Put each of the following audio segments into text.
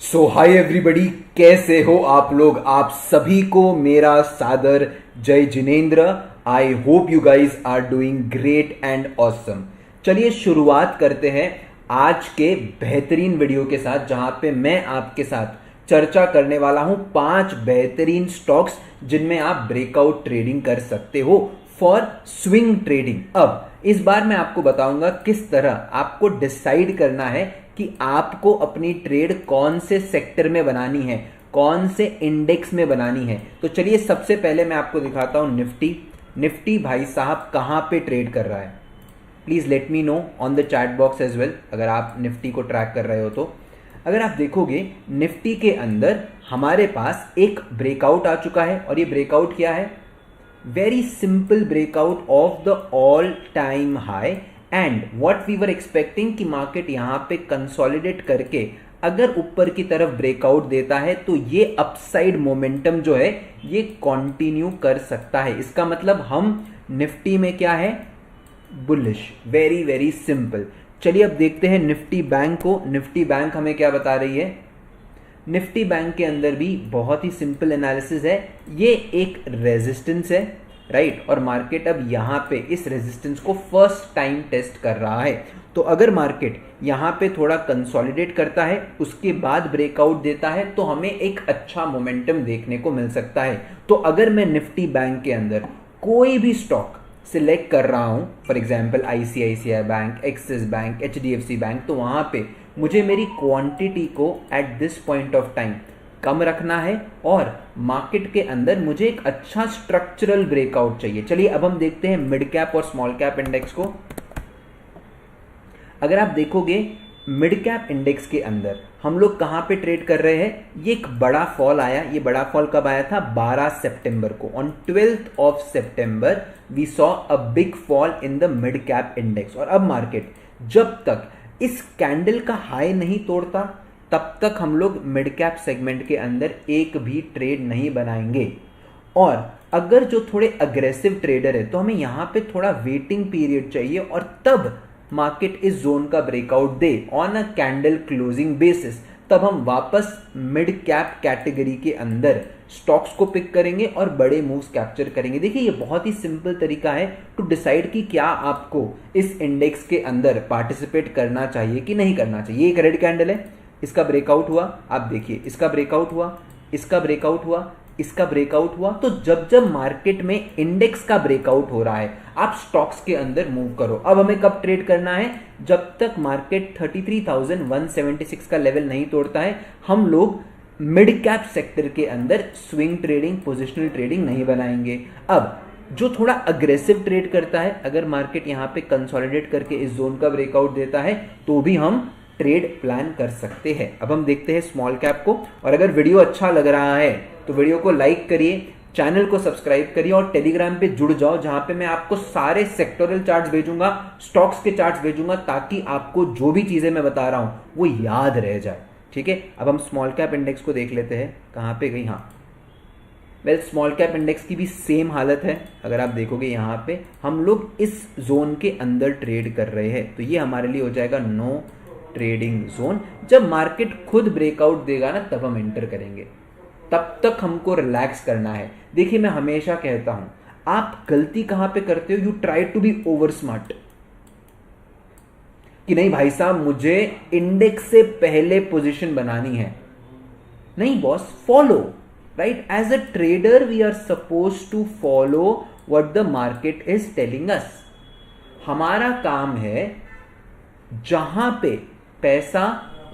सो हाय everybody, कैसे हो आप लोग। आप सभी को मेरा सादर Jai Jinendra. I hope you guys are doing great and awesome. चलिए शुरुआत करते हैं आज के बेहतरीन वीडियो के साथ, जहां पे मैं आपके साथ चर्चा करने वाला हूं 5 बेहतरीन स्टॉक्स जिनमें आप ब्रेकआउट ट्रेडिंग कर सकते हो फॉर स्विंग ट्रेडिंग। अब इस बार मैं आपको बताऊंगा किस तरह आपको डिसाइड करना है कि आपको अपनी ट्रेड कौन से सेक्टर में बनानी है, कौन से इंडेक्स में बनानी है। तो चलिए सबसे पहले मैं आपको दिखाता हूं निफ्टी भाई साहब कहां पे ट्रेड कर रहा है। Please let me know on the chat box as well, अगर आप निफ्टी को ट्रैक कर रहे हो तो। अगर आप देखोगे निफ्टी के अंदर हमारे पास एक ब्रेकआउट आ चुका है, और ये ब्रेकआउट क्या है? Very simple breakout of the all time high, and what we were expecting कि मार्केट यहां पे कंसोलिडेट करके अगर ऊपर की तरफ ब्रेकआउट देता है तो ये अपसाइड मोमेंटम जो है ये कंटिन्यू कर सकता है। इसका मतलब हम निफ्टी में क्या है? बुलिश। Very very simple. चलिए अब देखते हैं निफ्टी बैंक को। निफ्टी बैंक हमें क्या बता रही है? निफ्टी बैंक के अंदर भी बहुत ही सिंपल एनालिसिस है। ये एक रेजिस्टेंस है, राइट, और मार्केट अब यहां पे इस रेजिस्टेंस को फर्स्ट टाइम टेस्ट कर रहा है। तो अगर मार्केट यहां पे थोड़ा कंसोलिडेट करता है, उसके बाद ब्रेकआउट देता है, तो हमें एक अच्छा मोमेंटम देखने को मिल सकता है। तो अगर मैं निफ्टी बैंक के अंदर कोई भी स्टॉक सिलेक्ट कर रहा हूं, for example ICICI bank, Axis bank, HDFC bank, तो वहां पे मुझे मेरी क्वांटिटी को at this point of time कम रखना है, और मार्केट के अंदर मुझे एक अच्छा स्ट्रक्चरल ब्रेकआउट चाहिए। चलिए अब हम देखते हैं मिड कैप और स्मॉल कैप इंडेक्स को। अगर आप देखोगे मिड कैप इंडेक्स के अंदर हम लोग कहां पे ट्रेड कर रहे हैं? ये एक बड़ा फॉल आया। ये बड़ा फॉल कब आया था? 12 सितंबर को। On 12th of September we saw a big fall in the mid cap index. और अब मार्केट जब तक इस कैंडल का हाई नहीं तोड़ता तब तक हम लोग मिड कैप सेगमेंट के अंदर एक भी ट्रेड नहीं बनाएंगे। और अगर जो थोड़े अग्रेसिव ट्रेडर है तो हमें यहां पे थोड़ा वेटिंग पीरियड चाहिए, और तब मार्केट इस जोन का breakout they on a candle closing basis, तब हम वापस मिड कैप कैटेगरी के अंदर स्टॉक्स को पिक करेंगे और बड़े मूव्स कैप्चर करेंगे। देखिए ये बहुत ही सिंपल तरीका है टू डिसाइड कि क्या आपको इस इंडेक्स के अंदर पार्टिसिपेट करना चाहिए कि नहीं करना चाहिए। एक रेड कैंडल है, इसका ब्रेकआउट हुआ, आप देखिए इसका ब्रेकआउट हुआ, इसका ब्रेकआउट हुआ, इसका ब्रेकआउट हुआ। तो जब जब मार्केट में इंडेक्स का ब्रेकआउट हो रहा है आप स्टॉक्स के अंदर मूव करो। अब हमें कब ट्रेड करना है? जब तक मार्केट 33,176 का लेवल नहीं तोड़ता है हम लोग मिड कैप सेक्टर के अंदर स्विंग ट्रेडिंग, पोजिशनल ट्रेडिंग नहीं बनाएंगे। अब जो थोड़ा अग्रेसिव ट्रेड करता है, अगर मार्केट यहां पे कंसोलिडेट करके इस जोन का ब्रेकआउट देता है तो भी हम ट्रेड प्लान कर सकते हैं। अब हम देखते हैं स्मॉल कैप को। और अगर वीडियो अच्छा लग रहा है तो वीडियो को लाइक करिए, चैनल को सब्सक्राइब करिए और टेलीग्राम पे जुड़ जाओ, जहां पे मैं आपको सारे सेक्टोरल चार्ट्स भेजूंगा, स्टॉक्स के चार्ट्स भेजूंगा, ताकि आपको जो भी चीजें मैं बता रहा हूं वो याद रह जाए। ठीक है, अब हम स्मॉल कैप इंडेक्स को देख लेते हैं। कहां पे गई? हाँ, वेल स्मॉल कैप इंडेक्स की भी सेम हालत है। अगर आप देखोगे यहां पे हम लोग इस जोन के अंदर ट्रेड कर रहे हैं, तो ये हमारे लिए हो जाएगा नो ट्रेडिंग जोन। जब मार्केट खुद ब्रेकआउट देगा ना तब हम एंटर करेंगे, तब तक हमको रिलैक्स करना है। देखिए मैं हमेशा कहता हूं, आप गलती कहां पे करते हो? You try to be over smart कि नहीं भाई साहब मुझे इंडेक्स से पहले पोजीशन बनानी है। नहीं boss, follow, right? As a trader we are suppose to follow what the market is telling us. हमारा काम है जहां पे पैसा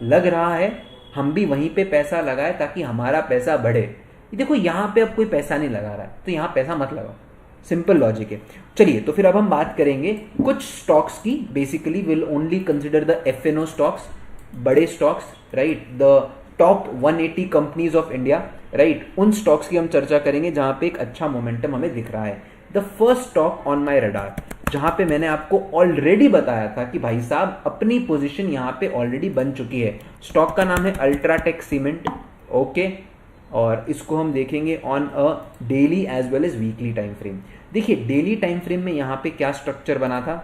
लग रहा है हम भी वहीं पे पैसा लगाए ताकि हमारा पैसा बढ़े। देखो यहां पे अब कोई पैसा नहीं लगा रहा है तो यहां पैसा मत लगाओ, सिंपल लॉजिक है। चलिए तो फिर अब हम बात करेंगे कुछ स्टॉक्स की। Basically will only consider the FNO stocks, बड़े stocks, right, the top 180 companies of India, right, उन स्टॉक्स की हम चर्चा करेंगे जहां पे एक अच्छा मोमेंटम हमें दिख रहा है। The first stock on my radar, जहां पे मैंने आपको ऑलरेडी बताया था कि भाई साहब अपनी पोजीशन यहां पे ऑलरेडी बन चुकी है। स्टॉक का नाम है अल्ट्राटेक सीमेंट, ओके, और इसको हम देखेंगे on a daily as well as weekly time frame. देखिए डेली टाइम फ्रेम में यहां पे क्या स्ट्रक्चर बना था?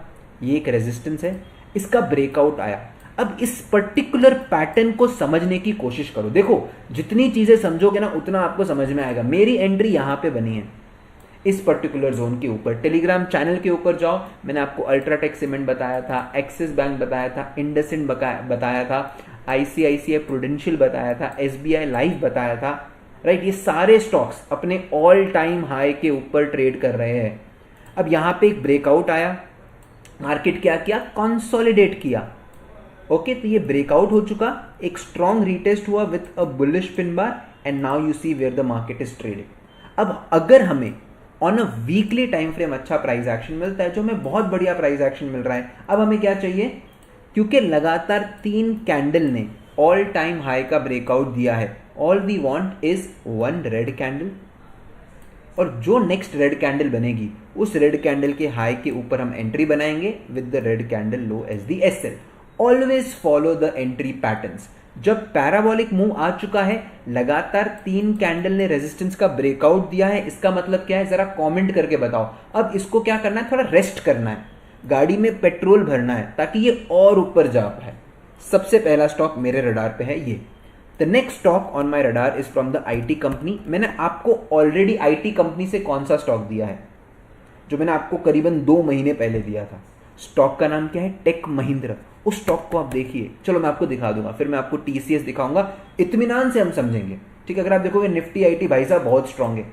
ये एक रेजिस्टेंस है, इसका ब्रेकआउट आया। अब इस पर्टिकुलर पैटर्न को समझने की कोशिश करो। देखो जितनी चीजें समझोगे ना उतना आपको समझ में आएगा। मेरी एंट्री यहां पे बनी है इस पर्टिकुलर जोन के ऊपर। टेलीग्राम चैनल के ऊपर जाओ, मैंने आपको अल्ट्राटेक सीमेंट बताया था, एक्सिस बैंक बताया था, इंडसइंड बताया था, आईसीआईसीआई प्रूडेंशियल बताया था, एसबीआई लाइफ बताया था, राइट। ये सारे स्टॉक्स अपने ऑल टाइम हाई के ऊपर ट्रेड कर रहे हैं। अब यहां पे एक ब्रेकआउट आया, मार्केट क्या किया, कंसोलिडेट किया। ओके, तो ये ब्रेकआउट हो चुका, एक स्ट्रॉन्ग रीटेस्ट हुआ with a bullish pin bar and now you see where the market is trading. अब अगर हमें on a weekly time frame अच्छा प्राइस एक्शन मिलता है, जो हमें बहुत बढ़िया प्राइस एक्शन मिल रहा है, अब हमें क्या चाहिए, क्योंकि लगातार 3 कैंडल ने ऑल टाइम हाई का ब्रेकआउट दिया है, all we want is 1 red candle, और जो नेक्स्ट रेड कैंडल बनेगी उस रेड कैंडल के हाई के ऊपर हम एंट्री बनाएंगे with the red candle low as the SL. Always follow the entry patterns. जब पैराबोलिक मूव आ चुका है, लगातार 3 कैंडल ने रेजिस्टेंस का ब्रेकआउट दिया है, इसका मतलब क्या है, जरा कमेंट करके बताओ। अब इसको क्या करना है, थोड़ा रेस्ट करना है, गाड़ी में पेट्रोल भरना है ताकि ये और ऊपर जा पाए। सबसे पहला स्टॉक मेरे रडार पे है ये। The next stock on my radar is from the IT company. मैंने आपको ऑलरेडी आईटी कंपनी से कौन सा स्टॉक दिया है, जो मैंने आपको करीबन 2 महीने पहले दिया था। स्टॉक का नाम क्या है, टेक महिंद्रा। उस स्टॉक को आप देखिए, चलो मैं आपको दिखा दूंगा, फिर मैं आपको टीसीएस दिखाऊंगा, इत्मीनान से हम समझेंगे, ठीक है। अगर आप देखोगे निफ्टी आईटी भाई साहब बहुत स्ट्रांग है,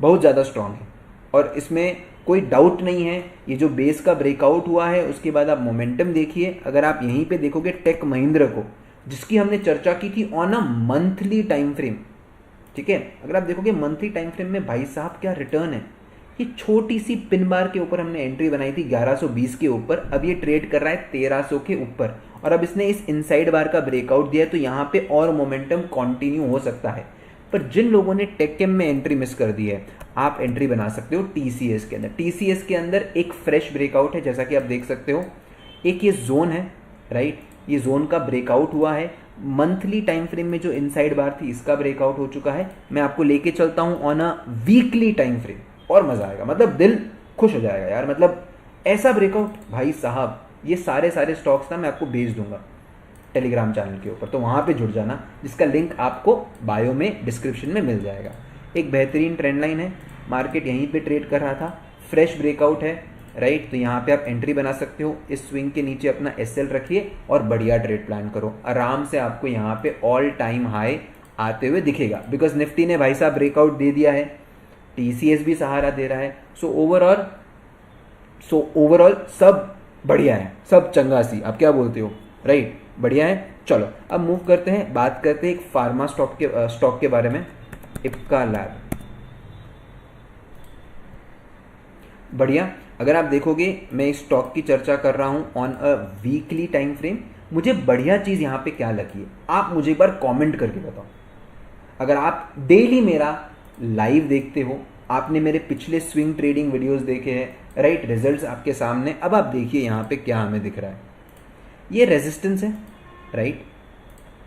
बहुत ज़्यादा स्ट्रांग है, और इसमें कोई डाउट नहीं है। ये जो बेस का ब्रेकआउट हुआ है उसके बाद आप मोमेंटम देखिए। अगर आप यहीं पे देखोगे टेक महिंद्रा को, जिसकी हमने चर्चा की थी on a monthly time frame, ठीक है, अगर आप देखोगे मंथली टाइम फ्रेम में भाई साहब क्या रिटर्न है। ये छोटी सी पिन बार के ऊपर हमने एंट्री बनाई थी 1120 के ऊपर, अब ये ट्रेड कर रहा है 1300 के ऊपर, और अब इसने इस इनसाइड बार का ब्रेकआउट दिया है, तो यहाँ पे और मोमेंटम कंटिन्यू हो सकता है। पर जिन लोगों ने टेकएम में एंट्री मिस कर दी है, आप एंट्री बना सकते हो टीसीएस के अंदर। टीसीएस के अंदर एक फ्रेश ब्रेकआउट है, जैसा कि आप देख सकते हो, एक ये जोन है, राइट, ये जोन का ब्रेकआउट हुआ है। मंथली टाइम फ्रेम में जो इनसाइड बार थी इसका ब्रेकआउट हो चुका है। मैं आपको लेके चलता हूं on a weekly time frame, और मजा आएगा, मतलब दिल खुश हो जाएगा यार। मतलब ऐसा ब्रेकआउट भाई साहब, ये सारे स्टॉक्स ना मैं आपको भेज दूंगा टेलीग्राम चैनल के ऊपर, तो वहां पे जुड़ जाना, जिसका लिंक आपको बायो में डिस्क्रिप्शन में मिल जाएगा। एक बेहतरीन ट्रेंड लाइन है, मार्केट यहीं पे ट्रेड कर रहा था, फ्रेश ब्रेकआउट है, राइट, तो यहाँ पे आप एंट्री बना सकते हो। इस स्विंग के नीचे अपना एसएल रखिए और बढ़िया ट्रेड प्लान करो, आराम से आपको यहाँ पे ऑल टाइम हाई आते हुए दिखेगा, बिकॉज निफ्टी ने भाई साहब ब्रेकआउट दे दिया है, टीसीएस भी सहारा दे रहा है। सो ओवरऑल सब बढ़िया है, सब चंगा सी, आप क्या बोलते हो, राइट, बढ़िया है। चलो अब मूव करते हैं, बात करते हैं एक फार्मा स्टॉक के बारे में, इप्का लैब। बढ़िया, अगर आप देखोगे मैं इस स्टॉक की चर्चा कर रहा हूं on a weekly time frame. मुझे बढ़िया चीज यहां पे क्या लगी है, आप मुझे एक बार कमेंट करके बताओ। अगर आप डेली मेरा लाइव देखते हो, आपने मेरे पिछले स्विंग ट्रेडिंग वीडियोस देखे हैं, राइट, रिजल्ट्स आपके सामने। अब आप देखिए यहां पे क्या हमें दिख रहा है, ये रेजिस्टेंस है, राइट,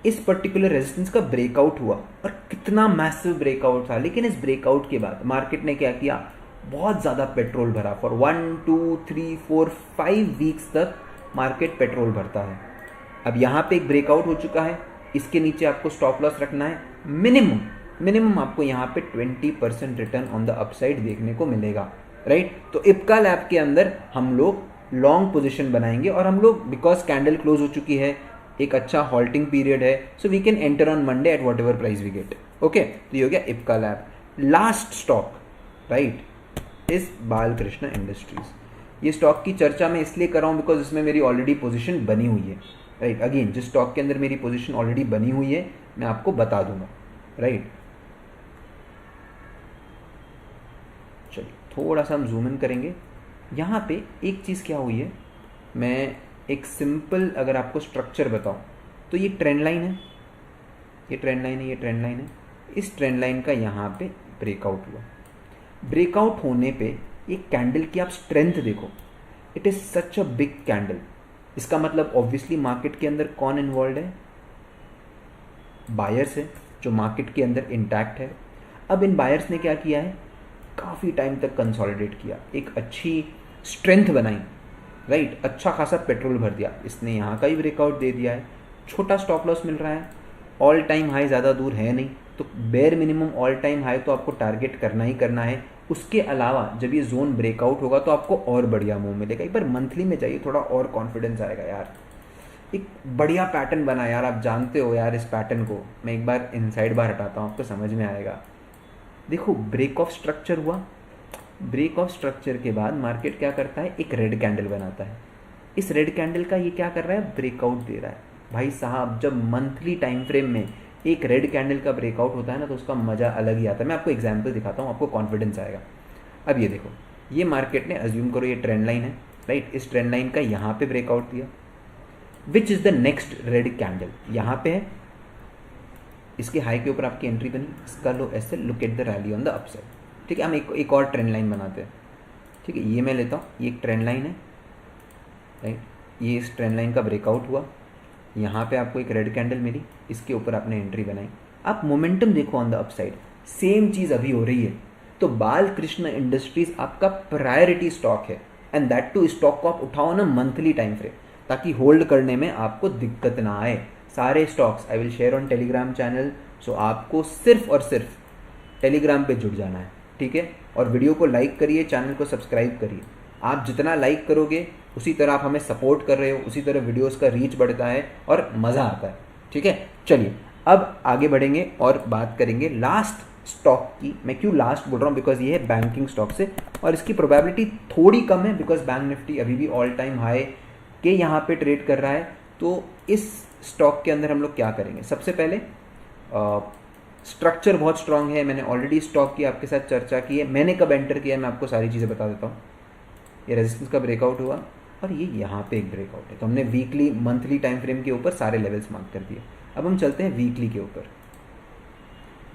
इस पर्टिकुलर रेजिस्टेंस का ब्रेकआउट हुआ, और कितना मैसिव ब्रेकआउट था। लेकिन इस ब्रेकआउट के बाद मार्केट ने क्या किया, बहुत ज़्यादा पेट्रोल भरा। फॉर 1 2 3 4 5 वीक्स तक मार्केट पेट्रोल भरता है। अब यहाँ पे एक ब्रेकआउट हो चुका है, इसके नीचे आपको स्टॉप लॉस रखना है। मिनिमम आपको यहाँ पे 20% रिटर्न ऑन द अपसाइड देखने को मिलेगा, राइट। तो इप्का लैब के अंदर हम लोग लॉन्ग पोजिशन बनाएंगे, और हम लोग बिकॉज कैंडल क्लोज हो चुकी है, एक अच्छा हॉल्टिंग पीरियड है, so we can enter on Monday at whatever price we get. Okay, तो ये हो गया Ipca lab. Last stock, right, इस बालकृष्ण इंडस्ट्रीज। ये स्टॉक की चर्चा मैं इसलिए कर रहा हूं बिकॉज इसमें मेरी ऑलरेडी पोजीशन बनी हुई है, राइट। अगेन जिस स्टॉक के अंदर मेरी पोजीशन ऑलरेडी बनी हुई है मैं आपको बता दूंगा, राइट। चलिए थोड़ा सा हम जूम इन करेंगे। यहाँ पे एक चीज़ क्या हुई है, मैं एक सिंपल अगर आपको स्ट्रक्चर बताऊं, तो ये ट्रेंड लाइन है, ये ट्रेंड लाइन है, ये ट्रेंड लाइन है। इस ट्रेंड लाइन का यहाँ पे ब्रेकआउट हुआ। ब्रेकआउट होने पे एक कैंडल की आप स्ट्रेंथ देखो, it is such a big candle. इसका मतलब ऑब्वियसली मार्केट के अंदर कौन इन्वॉल्व है, बायर्स है, जो मार्केट के अंदर इंटैक्ट है। अब इन बायर्स ने क्या किया है, काफ़ी टाइम तक कंसोलिडेट किया, एक अच्छी स्ट्रेंथ बनाई, राइट, अच्छा खासा पेट्रोल भर दिया, इसने यहाँ का ही ब्रेकआउट दे दिया है, छोटा स्टॉप लॉस मिल रहा है, ऑल टाइम हाई ज़्यादा दूर है नहीं, तो bare minimum all time high तो आपको टारगेट करना ही करना है। उसके अलावा जब ये जोन ब्रेकआउट होगा तो आपको और बढ़िया मूव मिलेगा। एक बार मंथली में जाइए, थोड़ा और कॉन्फिडेंस आएगा यार। एक बढ़िया पैटर्न बना यार, आप जानते हो यार इस पैटर्न को। मैं एक बार इनसाइड बार हटाता हूँ, आपको समझ में आएगा। देखो ब्रेक ऑफ स्ट्रक्चर हुआ, ब्रेक ऑफ स्ट्रक्चर के बाद मार्केट क्या करता है, एक रेड कैंडल बनाता है। इस रेड कैंडल का ये क्या कर रहा है, ब्रेकआउट दे रहा है। भाई साहब जब मंथली टाइम फ्रेम में एक रेड कैंडल का ब्रेकआउट होता है ना, तो उसका मज़ा अलग ही आता है। मैं आपको एग्जांपल दिखाता हूँ, आपको कॉन्फिडेंस आएगा। अब ये देखो, ये मार्केट ने अज्यूम करो ये ट्रेंड लाइन है, राइट, इस ट्रेंड लाइन का यहाँ पे ब्रेकआउट दिया, which is the next red candle यहाँ पे है, इसके हाई के ऊपर आपकी एंट्री बनी, इसका लो ऐसे, look at the rally on the upside. ठीक है, हम एक और ट्रेंड लाइन बनाते हैं। ठीक है, ये मैं लेता हूँ, ये एक ट्रेंड लाइन है, राइट, ये इस ट्रेंड लाइन का ब्रेकआउट हुआ, यहाँ पे आपको एक रेड कैंडल मिली, इसके ऊपर आपने एंट्री बनाई। आप मोमेंटम देखो ऑन द अपसाइड, सेम चीज़ अभी हो रही है। तो बालकृष्ण इंडस्ट्रीज आपका प्रायोरिटी स्टॉक है, एंड दैट टू स्टॉक को आप उठाओ ना मंथली टाइम फ्रेम, ताकि होल्ड करने में आपको दिक्कत ना आए। सारे stocks I will share on Telegram channel, so आपको सिर्फ और सिर्फ टेलीग्राम पे जुड़ जाना है। ठीक है, और वीडियो को लाइक करिए, चैनल को सब्सक्राइब करिए। आप जितना लाइक करोगे उसी तरह आप हमें सपोर्ट कर रहे हो, उसी तरह वीडियोस का रीच बढ़ता है और मज़ा आता है। ठीक है, चलिए अब आगे बढ़ेंगे और बात करेंगे लास्ट स्टॉक की। मैं क्यों लास्ट बोल रहा हूँ, बिकॉज ये है बैंकिंग स्टॉक से, और इसकी प्रोबेबिलिटी थोड़ी कम है, बिकॉज बैंक निफ्टी अभी भी ऑल टाइम हाई के यहाँ पे ट्रेड कर रहा है। तो इस स्टॉक के अंदर हम लोग क्या करेंगे, सबसे पहले स्ट्रक्चर बहुत स्ट्रांग है, मैंने ऑलरेडी स्टॉक की आपके साथ चर्चा की है, मैंने कब एंटर किया है मैं आपको सारी चीज़ें बता देता हूँ। ये रेजिस्टेंस का ब्रेकआउट हुआ और ये यहाँ पे एक ब्रेकआउट है, तो हमने वीकली मंथली टाइम फ्रेम के ऊपर सारे लेवल्स मार्क कर दिए। अब हम चलते हैं वीकली के ऊपर।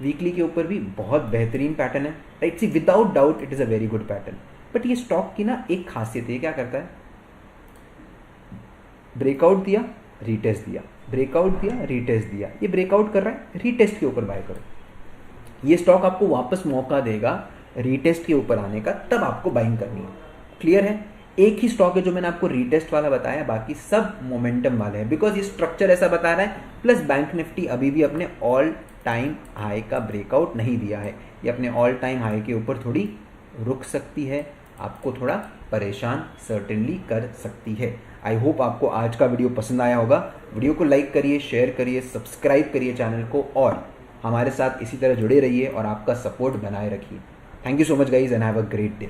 वीकली के ऊपर भी बहुत बेहतरीन पैटर्न है, right, see without doubt it is a very good pattern. But ये स्टॉक की ना एक खासियत है, क्या करता है, ब्रेकआउट दिया, रीटेस्ट दिया, ब्रेकआउट दिया, रीटेस्ट दिया, ये ब्रेकआउट कर रहा है, रीटेस्ट के ऊपर बाय करो। ये स्टॉक आपको वापस मौका देगा रीटेस्ट के ऊपर आने का, तब आपको बाइंग करनी है। क्लियर है, एक ही स्टॉक है जो मैंने आपको रीटेस्ट वाला बताया, बाकी सब मोमेंटम वाले हैं, बिकॉज ये स्ट्रक्चर ऐसा बता रहा है। प्लस बैंक निफ्टी अभी भी अपने ऑल टाइम हाई का ब्रेकआउट नहीं दिया है, ये अपने ऑल टाइम हाई के ऊपर थोड़ी रुक सकती है, आपको थोड़ा परेशान सर्टेनली कर सकती है। आई होप आपको आज का वीडियो पसंद आया होगा। वीडियो को लाइक करिए, शेयर करिए, सब्सक्राइब करिए चैनल को, और हमारे साथ इसी तरह जुड़े रहिए और आपका सपोर्ट बनाए रखिए। Thank you so much guys and have a great day.